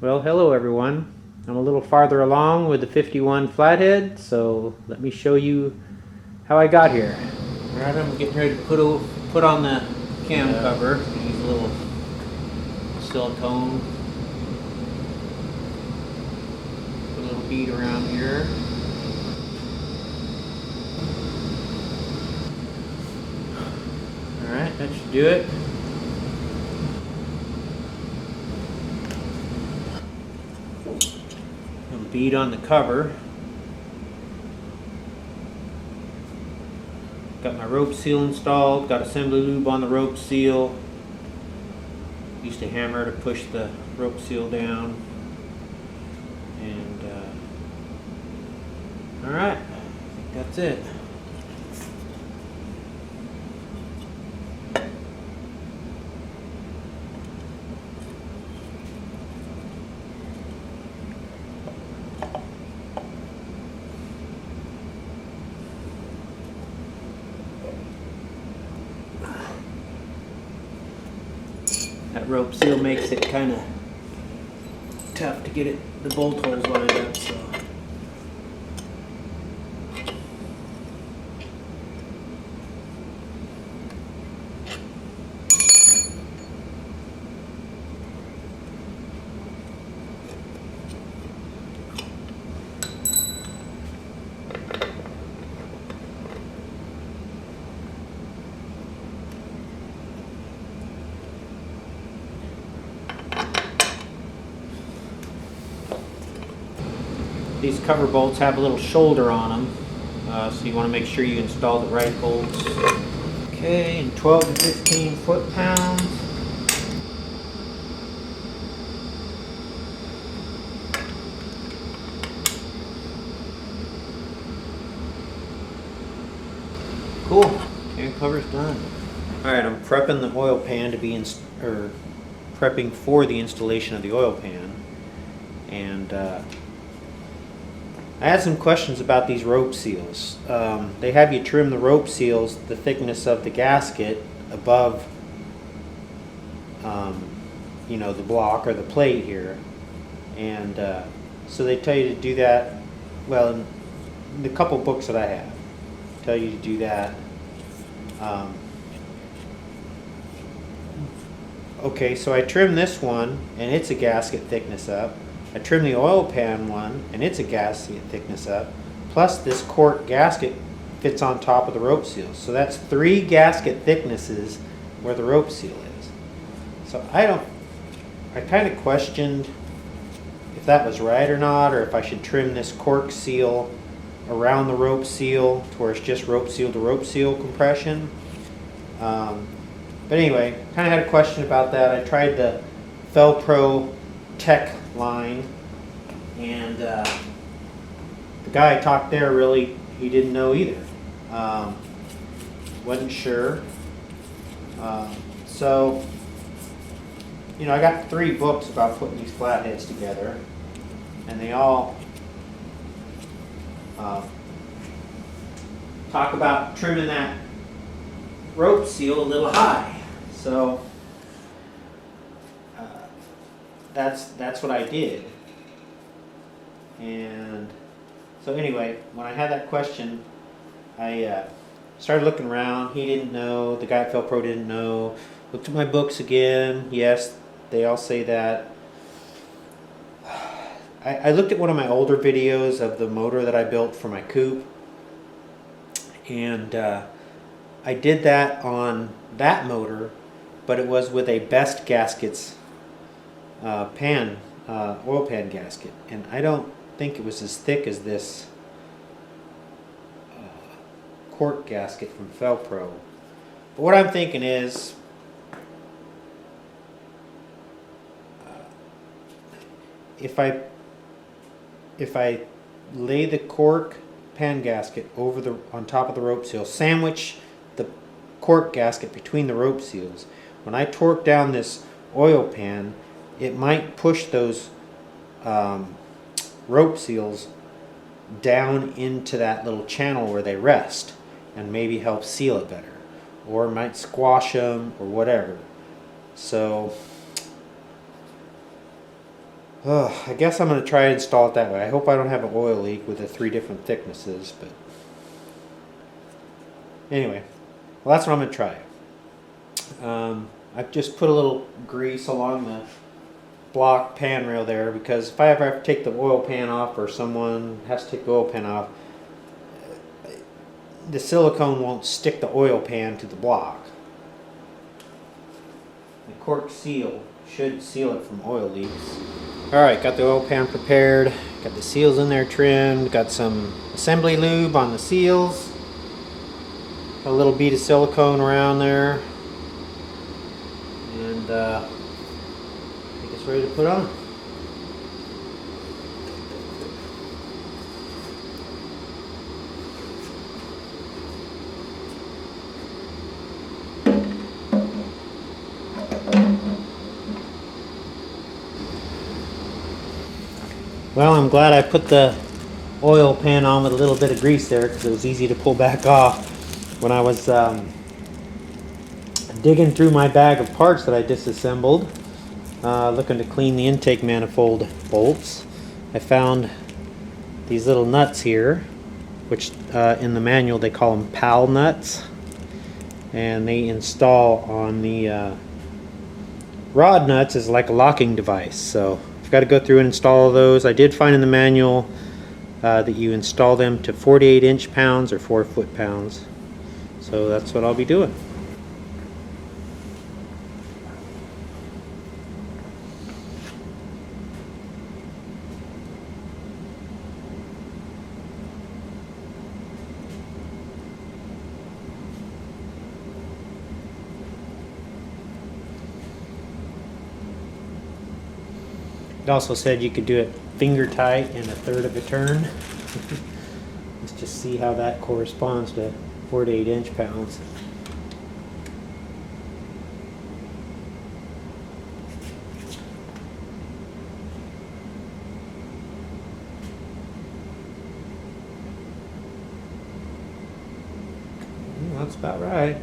Well, hello everyone. I'm a little farther along with the 51 Flathead, so let me show you how I got here. Alright, I'm getting ready to put on the cam cover. Use a little silicone. Put a little bead around here. Alright, that should do it. Bead on the cover. Got my rope seal installed, got assembly lube on the rope seal. Used a hammer to push the rope seal down. And alright, I think that's it. That rope seal makes it kind of tough to get the bolt holes lined up. So. These cover bolts have a little shoulder on them, so you want to make sure you install the right bolts. Okay, and 12 to 15 foot-pounds. Cool, cam cover's done. Alright, I'm prepping the oil pan to be prepping for the installation of the oil pan. And I had some questions about these rope seals. They have you trim the rope seals the thickness of the gasket above, you know, the block or the plate here, and so they tell you to do that. Well, in the couple books that I have, tell you to do that. Okay, so I trim this one, and it's a gasket thickness up. I trim the oil pan one, and it's a gasket thickness up. Plus this cork gasket fits on top of the rope seal. So that's 3 gasket thicknesses where the rope seal is. So I kind of questioned if that was right or not, or if I should trim this cork seal around the rope seal to where it's just rope seal to rope seal compression. But anyway, kind of had a question about that. I tried the Felpro Tech line, and the guy I talked there, really, he didn't know either. Wasn't sure. So, you know, I got 3 books about putting these flatheads together, and they all talk about trimming that rope seal a little high. So that's what I did. And so anyway, when I had that question, I started looking around. He didn't know. The guy at Felpro didn't know. Looked at my books again. Yes, they all say that. I looked at one of my older videos of the motor that I built for my coupe, and I did that on that motor, but it was with a Best Gaskets oil pan gasket, and I don't think it was as thick as this cork gasket from Felpro. But what I'm thinking is, if I lay the cork pan gasket on top of the rope seal, sandwich the cork gasket between the rope seals, when I torque down this oil pan, it might push those rope seals down into that little channel where they rest, and maybe help seal it better, or it might squash them or whatever. So I guess I'm going to try and install it that way. I hope I don't have an oil leak with the 3 different thicknesses, but anyway, well, that's what I'm going to try. I've just put a little grease along the block pan rail there, because if I ever have to take the oil pan off, or someone has to take the oil pan off, the silicone won't stick the oil pan to the block. The cork seal should seal it from oil leaks. Alright, got the oil pan prepared, got the seals in there trimmed, got some assembly lube on the seals, a little bead of silicone around there, and I think it's ready to put on. Well, I'm glad I put the oil pan on with a little bit of grease there, because it was easy to pull back off. When I was digging through my bag of parts that I disassembled, looking to clean the intake manifold bolts, I found these little nuts here, which in the manual they call them PAL nuts, and they install on the rod nuts as like a locking device. So I've got to go through and install those. I did find in the manual that you install them to 48 inch-pounds or 4 foot-pounds. So that's what I'll be doing. It also said you could do it finger tight in 1/3 of a turn. Let's just see how that corresponds to 48 inch-pounds. That's about right.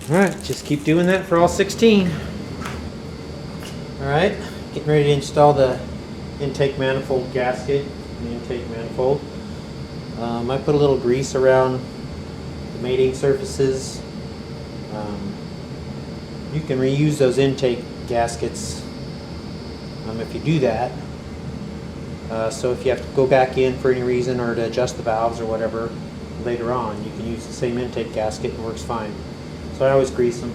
Alright, just keep doing that for all 16. Alright, getting ready to install the intake manifold gasket, the intake manifold. I put a little grease around the mating surfaces. You can reuse those intake gaskets if you do that. So if you have to go back in for any reason, or to adjust the valves or whatever later on, you can use the same intake gasket and it works fine. So I always grease them.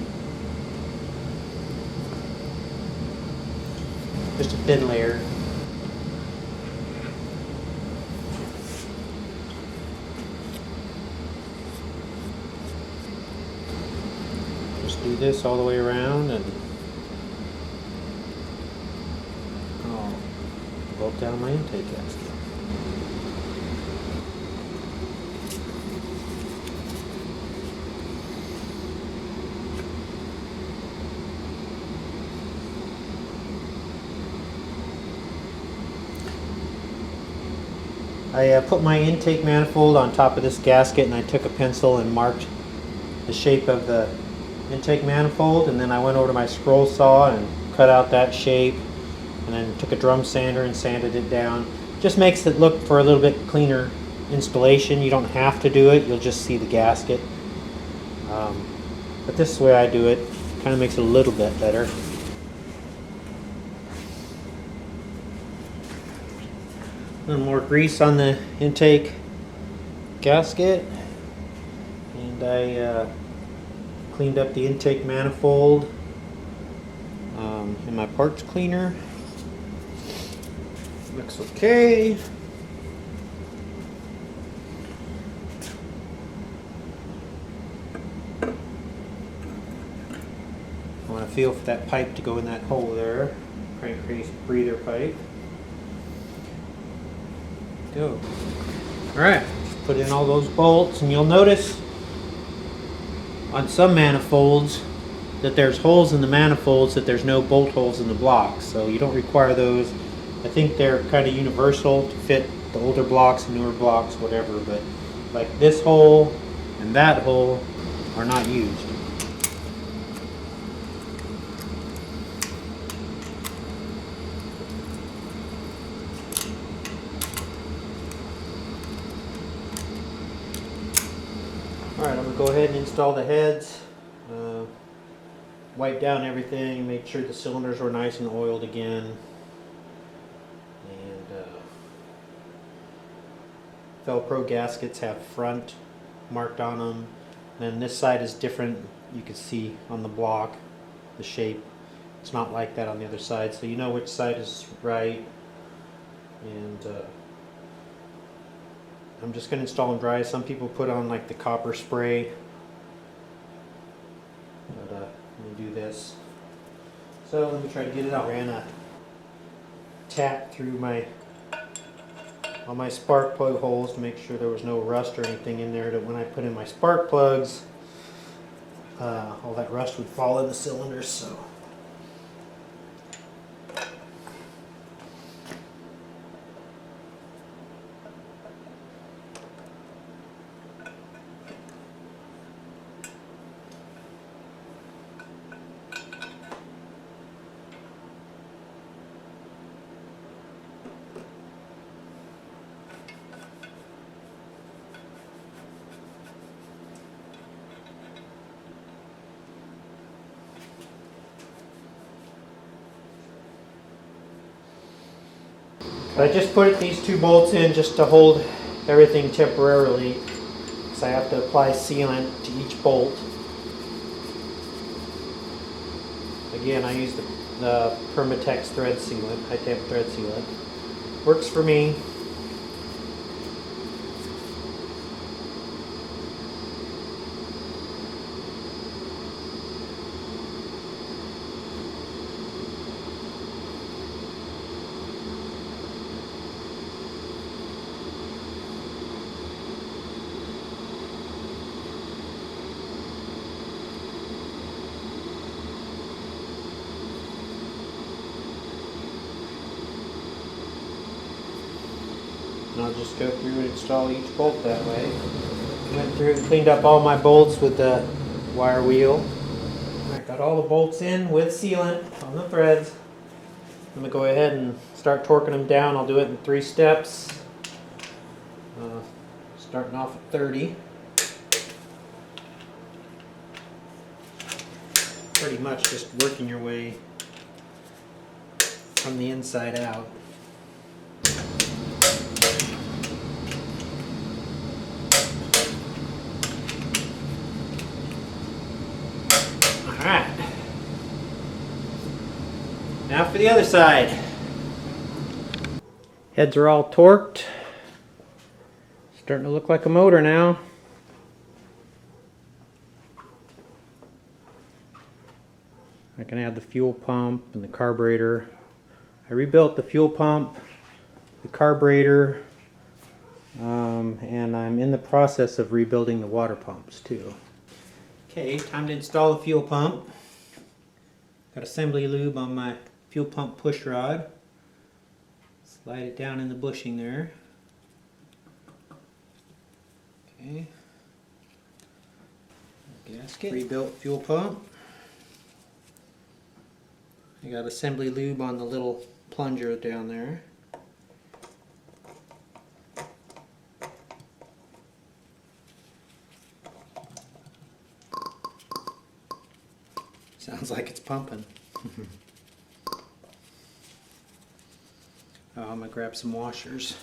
Just a thin layer. Just do this all the way around, and I'll bolt down my intake gasket. I put my intake manifold on top of this gasket, and I took a pencil and marked the shape of the intake manifold, and then I went over to my scroll saw and cut out that shape, and then took a drum sander and sanded it down. Just makes it look for a little bit cleaner installation. You don't have to do it, you'll just see the gasket. But this is the way I do it. Kind of makes it a little bit better. A little more grease on the intake gasket, and I cleaned up the intake manifold in my parts cleaner. Looks okay. I want to feel for that pipe to go in that hole there. Crankcase breather pipe. Go. Alright, put in all those bolts, and you'll notice on some manifolds that there's holes in the manifolds, that there's no bolt holes in the blocks, so you don't require those. I think they're kind of universal to fit the older blocks, newer blocks, whatever, but like this hole and that hole are not used. go ahead and install the heads. Wipe down everything, make sure the cylinders were nice and oiled again. And Velcro gaskets have front marked on them. Then this side is different. You can see on the block the shape. It's not like that on the other side, so you know which side is right. And I'm just going to install and dry. Some people put on like the copper spray, but let me do this. So let me try to get it out. I ran a tap through all my spark plug holes to make sure there was no rust or anything in there, that when I put in my spark plugs, all that rust would fall in the cylinders. So I just put these two bolts in just to hold everything temporarily, because I have to apply sealant to each bolt. Again, I use the Permatex thread sealant, high temp thread sealant. Works for me. And I'll just go through and install each bolt that way. Went through and cleaned up all my bolts with the wire wheel. I got all the bolts in with sealant on the threads. I'm going to go ahead and start torquing them down. I'll do it in 3 steps. Starting off at 30. Pretty much just working your way from the inside out. Alright, now for the other side. Heads are all torqued. Starting to look like a motor now. I can add the fuel pump and the carburetor. I rebuilt the fuel pump, the carburetor, and I'm in the process of rebuilding the water pumps too. Okay, time to install the fuel pump. Got assembly lube on my fuel pump push rod. Slide it down in the bushing there. Okay. Gasket. Rebuilt fuel pump. I got assembly lube on the little plunger down there. Sounds like it's pumping. I'm gonna grab some washers.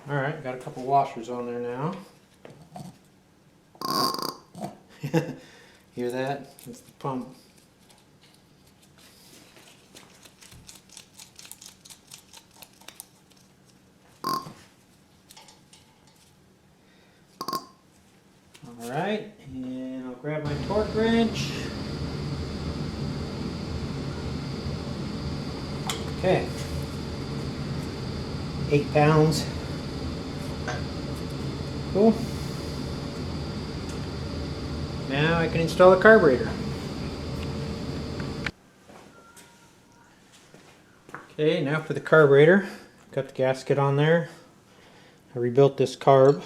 Alright, got a couple washers on there now. Hear that? That's the pump. Alright, and I'll grab my torque wrench. Okay, 8 pounds. Cool. Now I can install the carburetor. Okay, now for the carburetor. Got the gasket on there. I rebuilt this carb.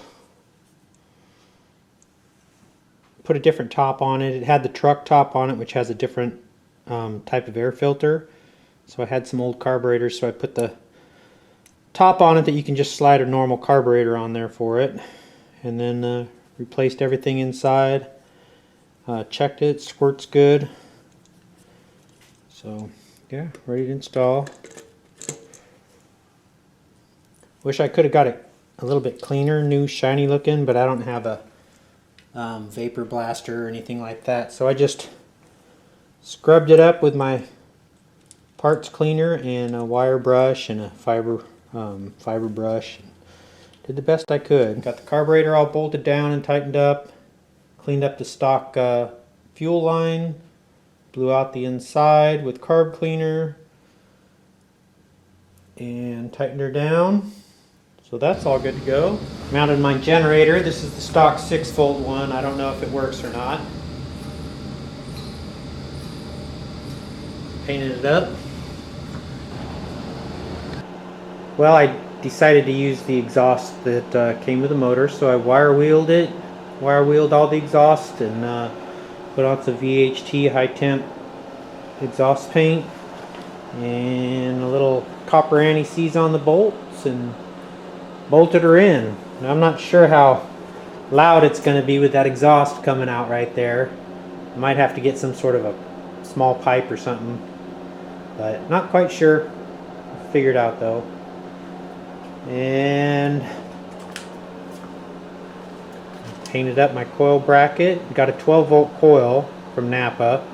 Put a different top on it. It had the truck top on it, which has a different type of air filter. So I had some old carburetors, so I put the top on it that you can just slide a normal carburetor on there for it. And then replaced everything inside, checked it, squirts good. So yeah, ready to install. Wish I could have got it a little bit cleaner, new, shiny looking, but I don't have a vapor blaster or anything like that. So I just scrubbed it up with my parts cleaner and a wire brush and a fiber brush. Did the best I could. Got the carburetor all bolted down and tightened up. Cleaned up the stock fuel line. Blew out the inside with carb cleaner. And tightened her down. So that's all good to go. Mounted my generator. This is the stock 6-volt one. I don't know if it works or not. Painted it up. Well, I decided to use the exhaust that came with the motor, so I wire wheeled all the exhaust and put on some VHT high temp exhaust paint and a little copper anti-seize on the bolts and bolted her in. Now, I'm not sure how loud it's going to be with that exhaust coming out right there. I might have to get some sort of a small pipe or something, but not quite sure. Figured out though. And painted up my coil bracket. Got a 12-volt coil from Napa,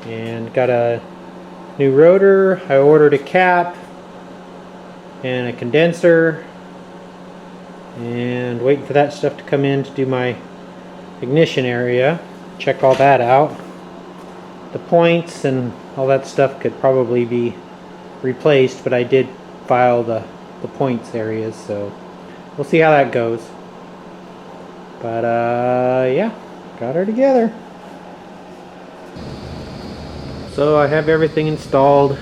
and got a new rotor. I ordered a cap and a condenser, and waiting for that stuff to come in to do my ignition area. Check all that out. The points and all that stuff could probably be replaced, but I did file the points areas, so we'll see how that goes. But yeah, got her together. So I have everything installed.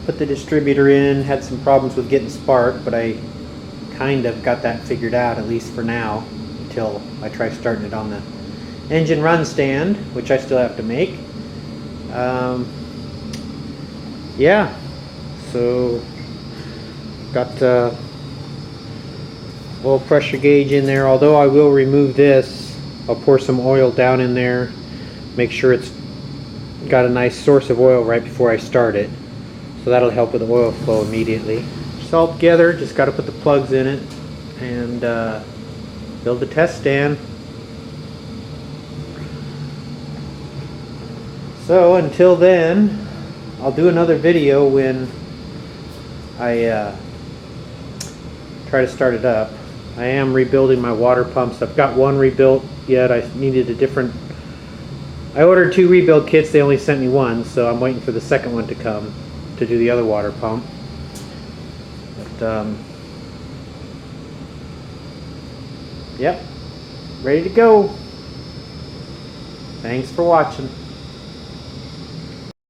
Put the distributor in, had some problems with getting spark, but I kind of got that figured out, at least for now, until I try starting it on the engine run stand, which I still have to make. Yeah, so got oil pressure gauge in there, although I will remove this. I'll pour some oil down in there, make sure it's got a nice source of oil right before I start it, so that'll help with the oil flow immediately. It's all together, just got to put the plugs in it and build the test stand. So until then, I'll do another video when I try to start it up. I am rebuilding my water pumps. I've got one rebuilt yet. I needed a different... I ordered 2 rebuild kits. They only sent me one, so I'm waiting for the second one to come to do the other water pump. But, yep, ready to go. Thanks for watching.